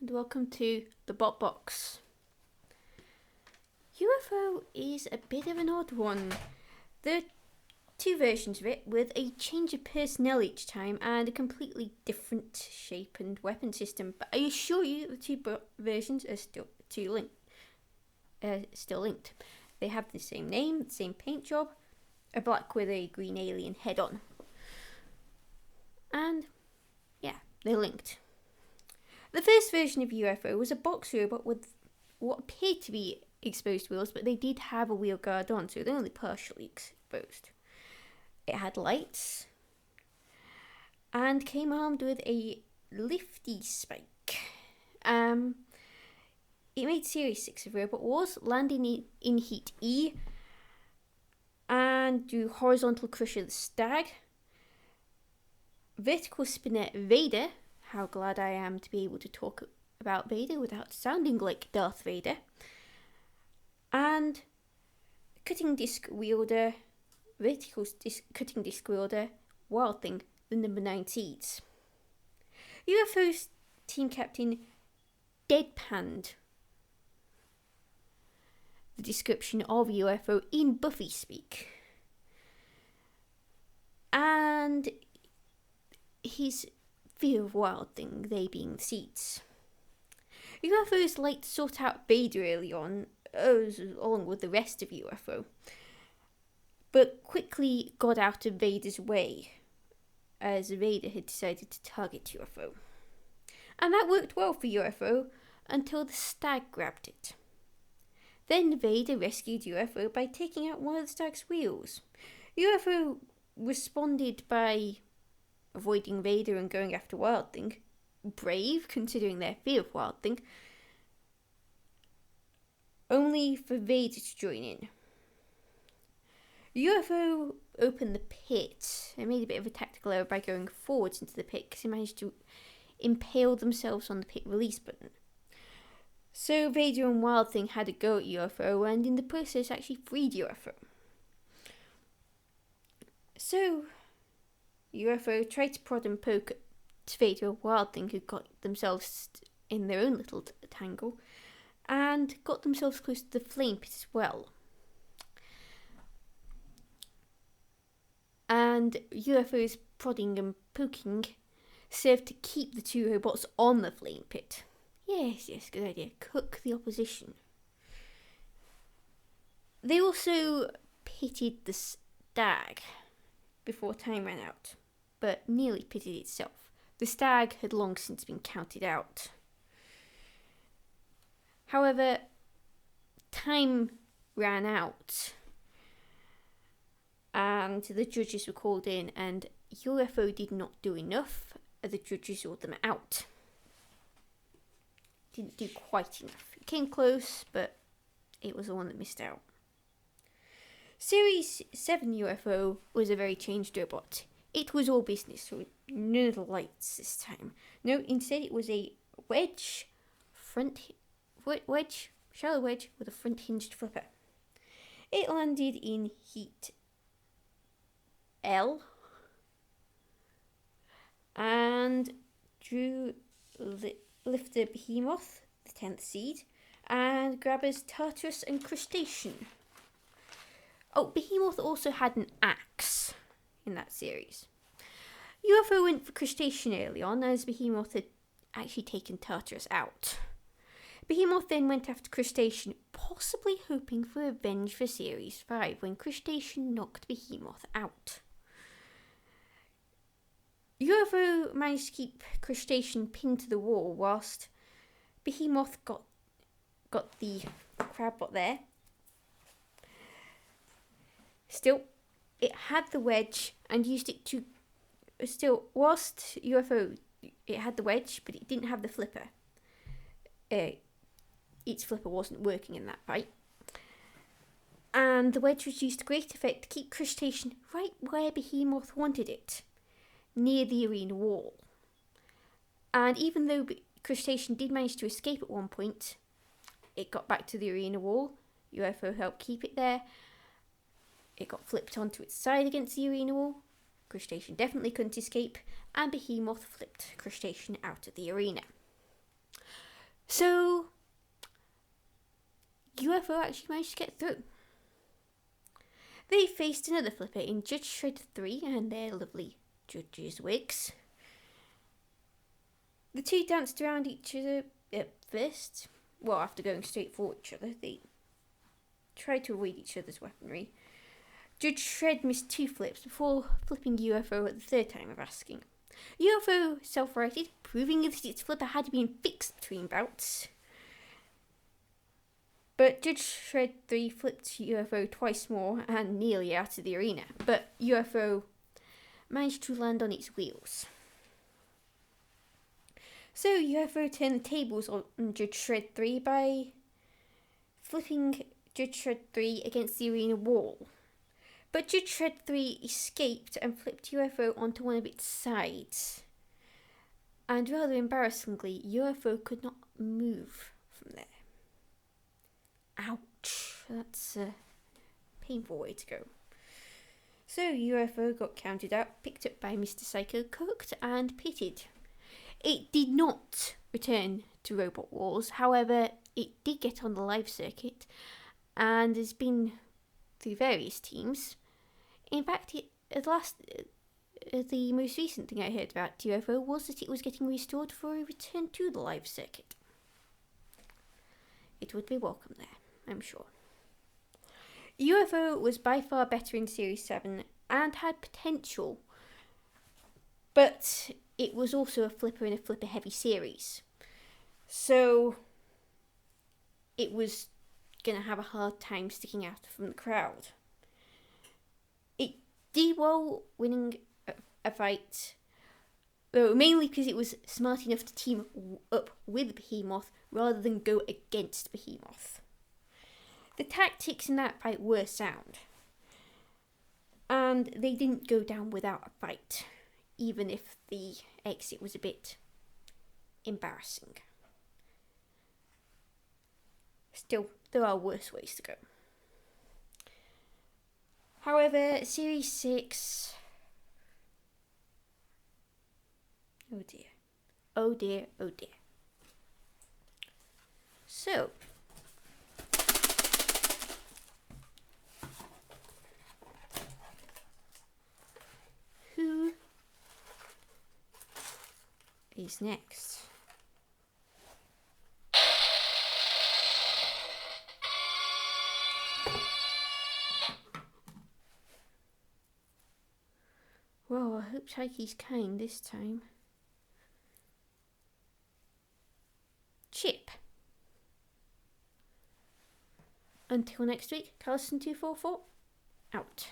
and welcome to the Bot Box. UFO is a bit of an odd one. There are two versions of it with a change of personnel each time and a completely different shape and weapon system, but I assure you the two versions are still linked. They have the same name, the same paint job, a black with a green alien head on. And yeah, they're linked. The first version of UFO was a box robot with what appeared to be exposed wheels, but they did have a wheel guard on, so they're only partially exposed. It had lights and came armed with a lifty spike. It made Series 6 of Robot Wars, landing in Heat E, and do horizontal crusher the Stag, vertical spinner Vader. How glad I am to be able to talk about Vader without sounding like Darth Vader. And cutting disc wielder, cutting disc wielder, Wild Thing, the number 9 seeds. UFO's team captain deadpanned the description of UFO in Buffy speak. And his fear of Wild Thing, they being the seeds. UFO's like to sort out Vader early on, along with the rest of UFO, but quickly got out of Vader's way, as Vader had decided to target UFO. And that worked well for UFO until the Stag grabbed it. Then Vader rescued UFO by taking out one of the Stag's wheels. UFO responded by avoiding Vader and going after Wild Thing. Brave, considering their fear of Wild Thing. Only for Vader to join in. UFO opened the pit. They made a bit of a tactical error by going forwards into the pit because they managed to impale themselves on the pit release button. So Vader and Wild Thing had a go at UFO and in the process actually freed UFO. So UFO tried to prod and poke at Vader and Wild Thing, who got themselves in their own little tangle and got themselves close to the flame pit as well. And UFO's prodding and poking served to keep the two robots on the flame pit. Yes, good idea. Cook the opposition. They also pitted the Stag before time ran out, but nearly pitted itself. The Stag had long since been counted out. However, time ran out and the judges were called in, and UFO did not do enough. The judges ruled them out. Didn't do quite enough. It came close, but it was the one that missed out. Series 7 UFO was a very changed robot. It was all business, so none of the lights this time. No, instead it was a shallow wedge with a front hinged flipper. It landed in Heat L and drew lifter Behemoth, the 10th seed, and grabbers Tartarus and Crustacean. Oh, Behemoth also had an axe in that series. UFO went for Crustacean early on, as Behemoth had actually taken Tartarus out. Behemoth then went after Crustacean, possibly hoping for revenge for Series 5 when Crustacean knocked Behemoth out. UFO managed to keep Crustacean pinned to the wall whilst Behemoth got the crabbot there. Still, it had the wedge and used it to... whilst UFO, it had the wedge, but it didn't have the flipper. Its flipper wasn't working in that fight. And the wedge was used to great effect to keep Crustacean right where Behemoth wanted it, near the arena wall. And even though Crustacean did manage to escape at one point, it got back to the arena wall. UFO helped keep it there. It got flipped onto its side against the arena wall. Crustacean definitely couldn't escape, and Behemoth flipped Crustacean out of the arena. So, UFO actually managed to get through. They faced another flipper in Judge Shred 3 and their lovely judges' wigs. The two danced around each other at first. Well, after going straight for each other, they tried to avoid each other's weaponry. Judge Shred missed 2 flips before flipping UFO at the third time of asking. UFO self-righted, proving that its flipper had been fixed between bouts. But Judge Shred 3 flipped UFO twice more and nearly out of the arena, but UFO managed to land on its wheels. So UFO turned the tables on Judge Shred 3 by flipping Judge Shred 3 against the arena wall. But Judge Shred 3 escaped and flipped UFO onto one of its sides. And rather embarrassingly, UFO could not move from there. Ouch, that's a painful way to go. So UFO got counted out, picked up by Mr. Psycho, cooked and pitted. It did not return to Robot Wars, however, it did get on the live circuit and has been through various teams. In fact, the most recent thing I heard about UFO was that it was getting restored for a return to the live circuit. It would be welcome there, I'm sure. UFO was by far better in Series 7 and had potential, but it was also a flipper in a flipper heavy series. So it was going to have a hard time sticking out from the crowd. It did well winning a fight, though mainly because it was smart enough to team up with Behemoth rather than go against Behemoth. The tactics in that fight were sound, and they didn't go down without a fight, even if the exit was a bit embarrassing. Still, there are worse ways to go. However, Series 6... Oh dear. Oh dear, oh dear. So... who is next? Well, I hope Taike's kind this time. Chip. Until next week, Carlson244, out.